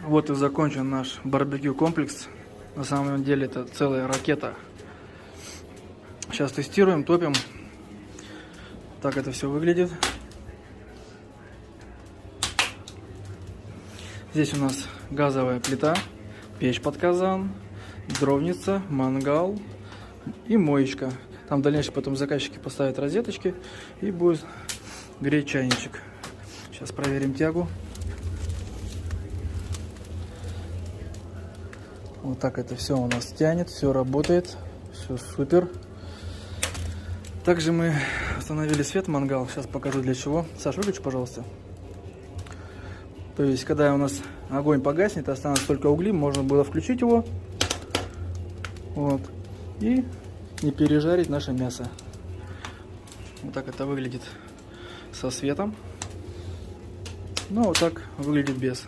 Вот и закончен наш барбекю комплекс. На самом деле это целая ракета. Сейчас тестируем, топим. Так это все выглядит. Здесь у нас газовая плита, печь под казан, дровница, мангал и моечка. Там в дальнейшем потом заказчики поставят розеточки и будет греть чайничек. Сейчас проверим тягу. Вот так это все у нас тянет, все работает, все супер. Также мы установили свет, мангал. Сейчас покажу для чего. Саш, выключи, пожалуйста. То есть, когда у нас огонь погаснет, останутся только угли, можно было включить его. Вот. И не пережарить наше мясо. Вот так это выглядит со светом. Ну, вот так выглядит без.